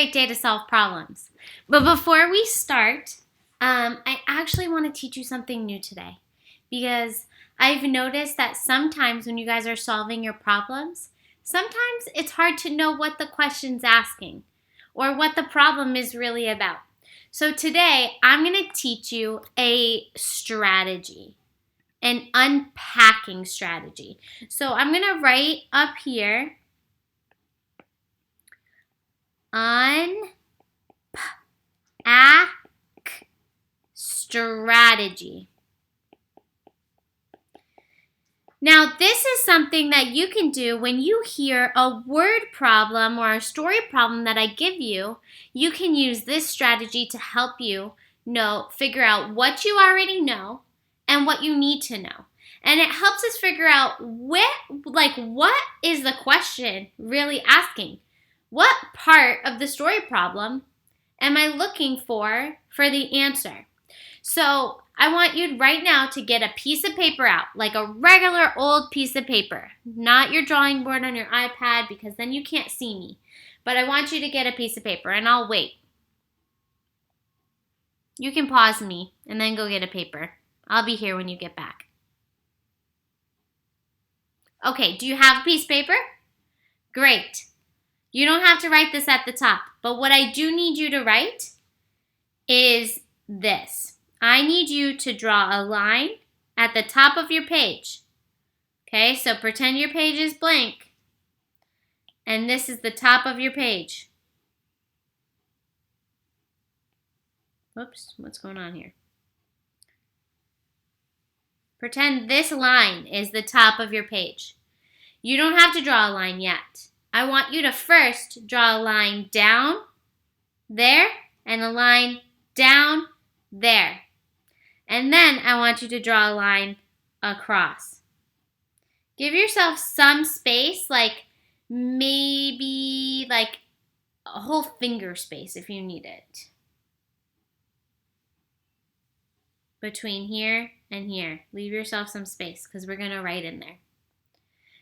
great day to solve problems. But before we start, I actually want to teach you something new today because I've noticed that sometimes when you guys are solving your problems, sometimes it's hard to know what the question's asking or what the problem is really about. So today, I'm going to teach you a strategy, an unpacking strategy. So I'm going to write up here, unpack strategy. Now, this is something that you can do when you hear a word problem or a story problem that I give you. You can use this strategy to help you figure out what you already know and what you need to know. And it helps us figure out what is the question really asking? What part of the story problem am I looking for the answer? So I want you right now to get a piece of paper out, like a regular old piece of paper, not your drawing board on your iPad because then you can't see me. But I want you to get a piece of paper and I'll wait. You can pause me and then go get a paper. I'll be here when you get back. Okay, do you have a piece of paper? Great. You don't have to write this at the top, but what I do need you to write is this. I need you to draw a line at the top of your page. Okay, so pretend your page is blank. And this is the top of your page. Whoops, what's going on here? Pretend this line is the top of your page. You don't have to draw a line yet. I want you to first draw a line down there and a line down there. And then I want you to draw a line across. Give yourself some space, like maybe like a whole finger space if you need it. Between here and here. Leave yourself some space because we're going to write in there.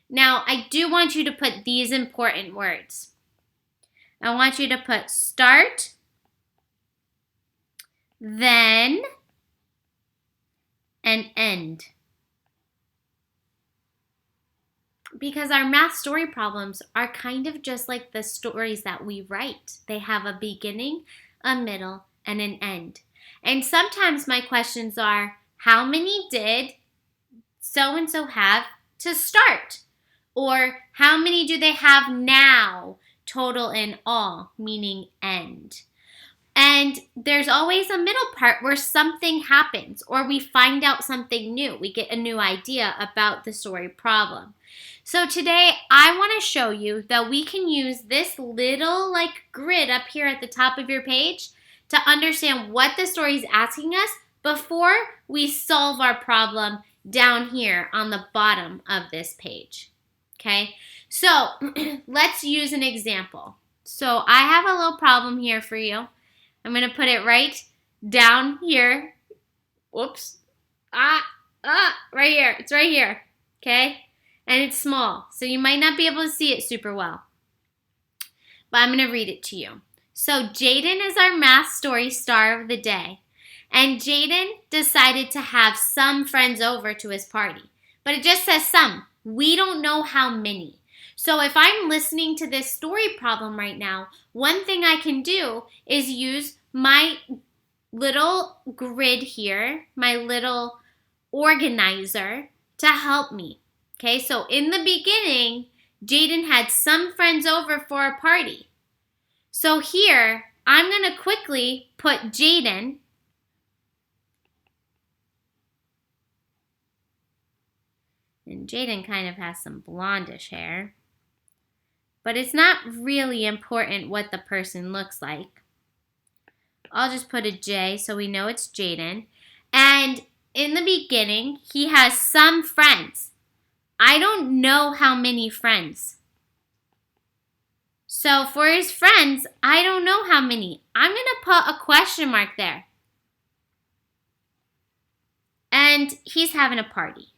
Now, I do want you to put these important words. I want you to put start, then, and end. Because our math story problems are kind of just like the stories that we write. They have a beginning, a middle, and an end. And sometimes my questions are, how many did so-and-so have to start? Or how many do they have now, total in all, meaning end? And there's always a middle part where something happens or we find out something new. We get a new idea about the story problem. So today I want to show you that we can use this little grid up here at the top of your page to understand what the story is asking us before we solve our problem down here on the bottom of this page. Okay, so let's use an example. So I have a little problem here for you. I'm going to put it right down here. Whoops. Right here. It's right here. Okay? And it's small, so you might not be able to see it super well. But I'm going to read it to you. So Jaden is our math story star of the day. And Jaden decided to have some friends over to his party. But it just says some. We don't know how many. So if I'm listening to this story problem right now, one thing I can do is use my little grid here, my little organizer, to help me. Okay, so in the beginning, Jaden had some friends over for a party. So here, I'm going to quickly put Jaden. And Jaden kind of has some blondish hair. But it's not really important what the person looks like. I'll just put a J so we know it's Jaden. And in the beginning, he has some friends. I don't know how many friends. So for his friends, I don't know how many. I'm going to put a question mark there. And he's having a party.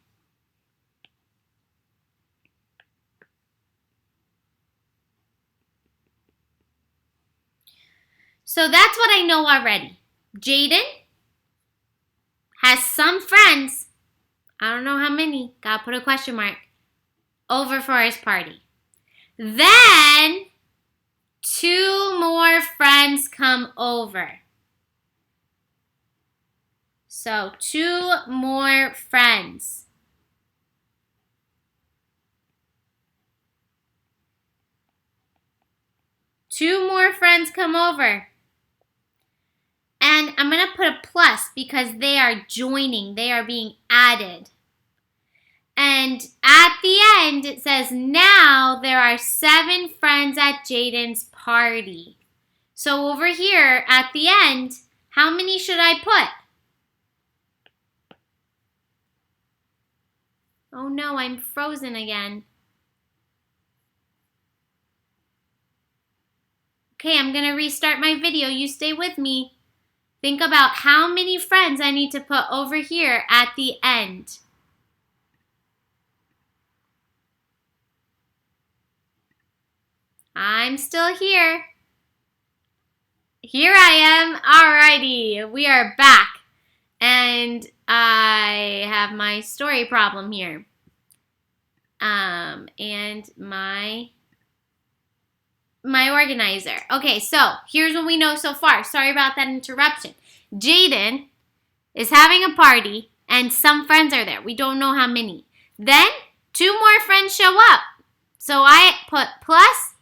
So that's what I know already. Jaden has some friends, I don't know how many, gotta put a question mark, over for his party. Then 2 more friends come over. So 2 more friends. Two more friends come over. And I'm going to put a plus because they are joining. They are being added. And at the end, it says, now there are 7 friends at Jaden's party. So over here at the end, how many should I put? Oh no, I'm frozen again. Okay, I'm going to restart my video. You stay with me. Think about how many friends I need to put over here at the end. I'm still here. Here I am. Alrighty, we are back. And I have my story problem here. And my organizer. Okay, so here's what we know so far. Sorry about that interruption. Jaden is having a party and some friends are there. We don't know how many. Then 2 more friends show up. So I put plus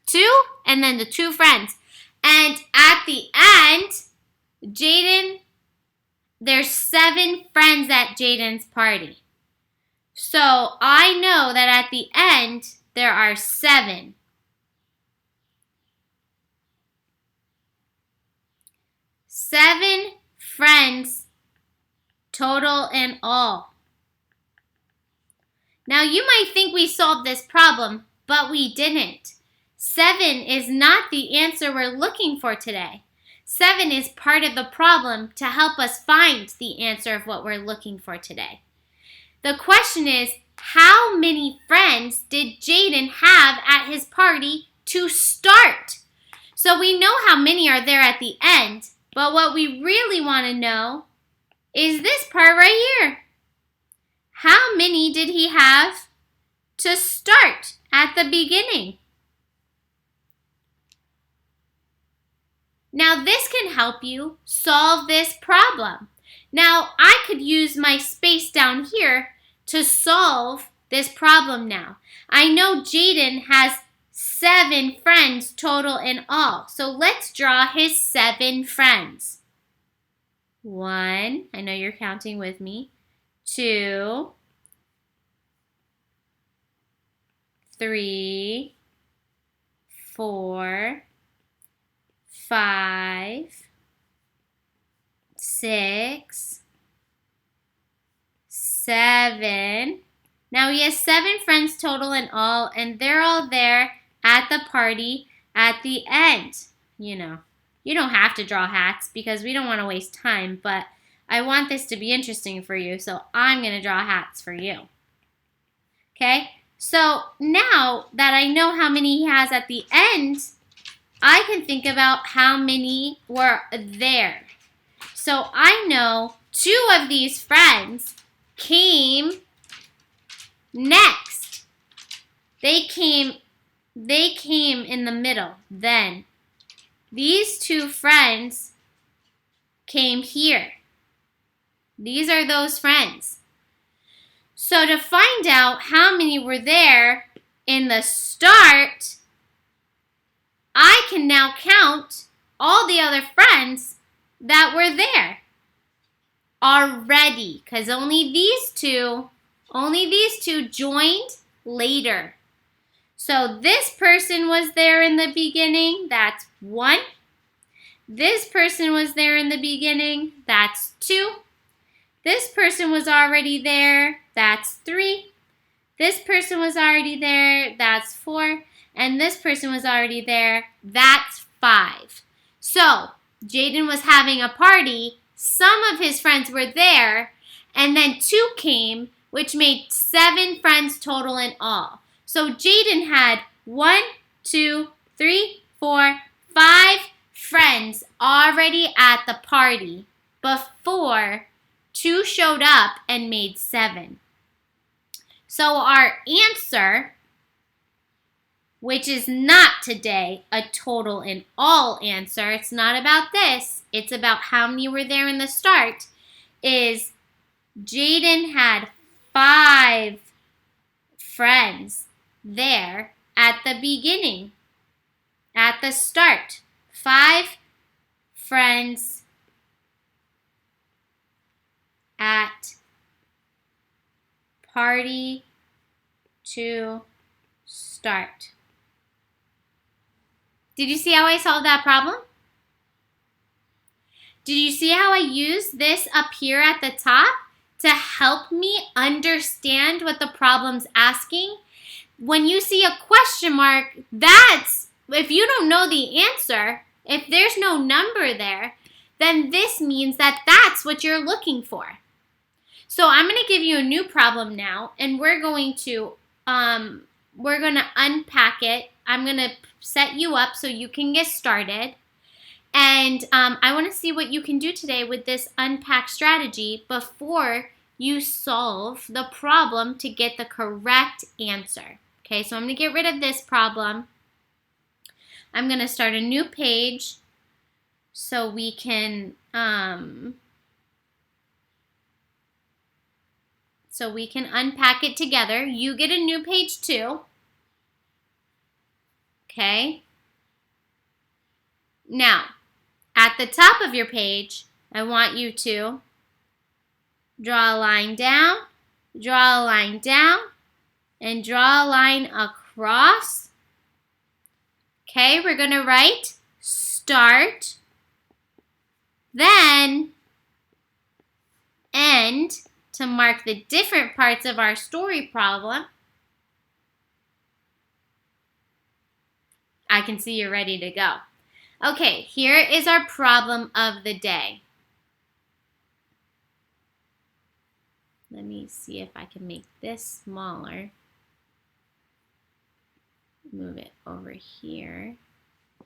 2 and then the 2 friends. And at the end, Jaden, there's 7 friends at Jaden's party. So I know that at the end, there are 7. 7 friends total in all. Now you might think we solved this problem, but we didn't. 7 is not the answer we're looking for today. 7 is part of the problem to help us find the answer of what we're looking for today. The question is, how many friends did Jaden have at his party to start? So we know how many are there at the end, but what we really want to know is this part right here. How many did he have to start at the beginning? Now this can help you solve this problem. Now I could use my space down here to solve this problem now. I know Jaden has 7 friends total in all. So let's draw his 7 friends. 1, I know you're counting with me. 2, 3, 4, 5, 6, 7. Now he has 7 friends total in all, and they're all there at the party at the end. You know, you don't have to draw hats because we don't want to waste time, but I want this to be interesting for you, so I'm going to draw hats for you. Okay, so now that I know how many he has at the end, I can think about how many were there. So I know 2 of these friends came next. They came in the middle. Then these 2 friends came here. These are those friends. So to find out how many were there in the start, I can now count all the other friends that were there already, because only these two joined later. So this person was there in the beginning, that's 1. This person was there in the beginning, that's 2. This person was already there, that's 3. This person was already there, that's 4. And this person was already there, that's 5. So Jaden was having a party, some of his friends were there, and then 2 came, which made 7 friends total in all. So Jaden had 1, 2, 3, 4, 5 friends friends already at the party before 2 showed up and made 7. So our answer, which is not today a total and all answer, it's not about this, it's about how many were there in the start, is Jaden had 5 friends there at the beginning, at the start. 5 friends at party to start. Did you see how I solved that problem? Did you see how I used this up here at the top to help me understand what the problem's asking? When you see a question mark, that's, if you don't know the answer, if there's no number there, then this means that that's what you're looking for. So I'm going to give you a new problem now, and we're going to unpack it. I'm going to set you up so you can get started. And I want to see what you can do today with this unpack strategy before you solve the problem to get the correct answer. Okay, so I'm going to get rid of this problem. I'm going to start a new page so we can unpack it together. You get a new page too. Okay. Now, at the top of your page, I want you to draw a line down, draw a line down, and draw a line across. Okay, we're going to write start, then end to mark the different parts of our story problem. I can see you're ready to go. Okay, here is our problem of the day. Let me see if I can make this smaller. Move it over here.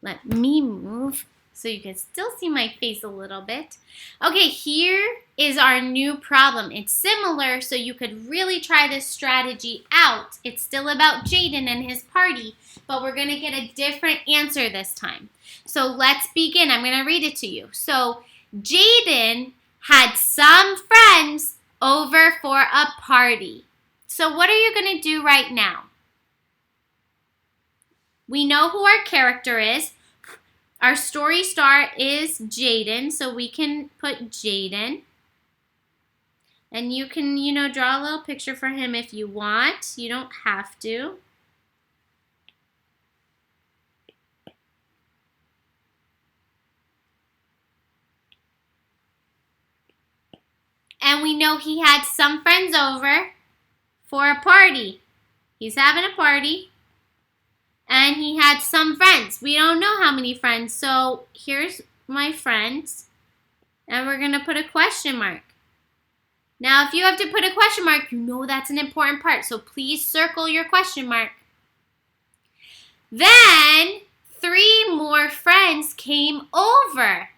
Let me move so you can still see my face a little bit. Okay, here is our new problem. It's similar, so you could really try this strategy out. It's still about Jaden and his party, but we're going to get a different answer this time. So let's begin. I'm going to read it to you. So Jaden had some friends over for a party. So what are you going to do right now? We know who our character is. Our story star is Jaden, so we can put Jaden. And you can, draw a little picture for him if you want. You don't have to. And we know he had some friends over for a party. He's having a party. And he had some friends. We don't know how many friends. So here's my friends. And we're going to put a question mark. Now, if you have to put a question mark, you know that's an important part. So please circle your question mark. Then 3 more friends came over.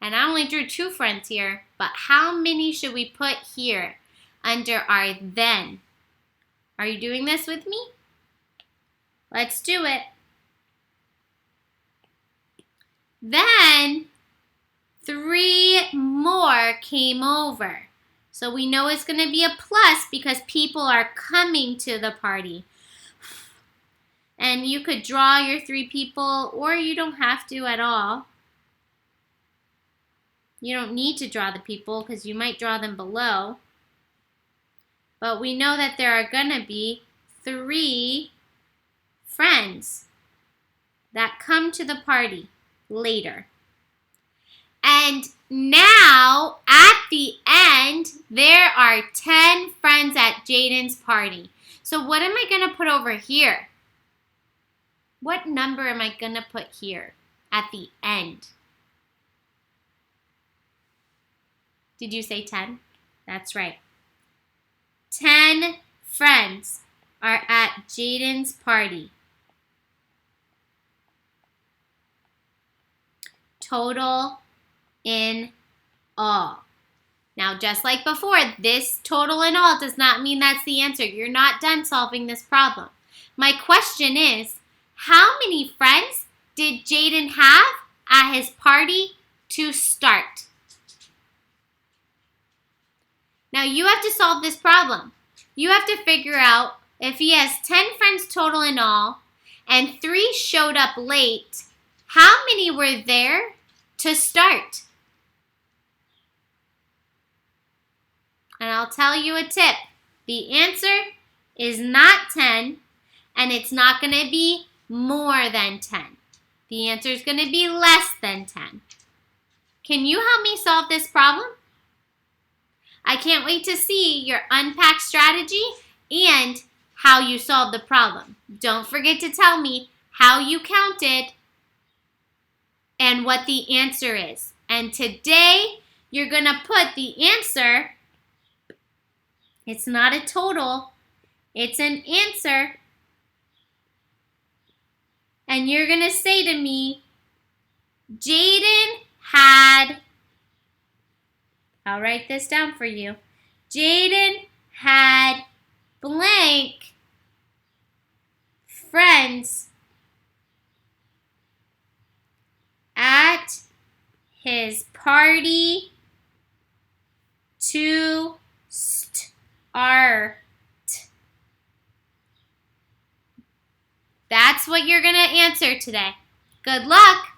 And I only drew 2 friends here. But how many should we put here under our then? Are you doing this with me? Let's do it. Then 3 more came over. So we know it's going to be a plus because people are coming to the party. And you could draw your 3 people, or you don't have to at all. You don't need to draw the people because you might draw them below. But we know that there are going to be 3 friends that come to the party later. And now, at the end, there are 10 friends at Jaden's party. So what am I going to put over here? What number am I going to put here at the end? Did you say 10? That's right. 10 friends are at Jaden's party. total in all. Now, just like before, this total in all does not mean that's the answer. You're not done solving this problem. My question is, how many friends did Jaden have at his party to start? Now, you have to solve this problem. You have to figure out if he has 10 friends total in all and 3 showed up late, how many were there to start? And I'll tell you a tip. The answer is not 10, and it's not going to be more than 10. The answer is going to be less than 10. Can you help me solve this problem? I can't wait to see your unpacked strategy and how you solved the problem. Don't forget to tell me how you counted and what the answer is. And today, you're going to put the answer, it's not a total, it's an answer. And you're going to say to me, Jaden had, I'll write this down for you. Jaden had blank friends at his party to start. That's what you're going to answer today. Good luck.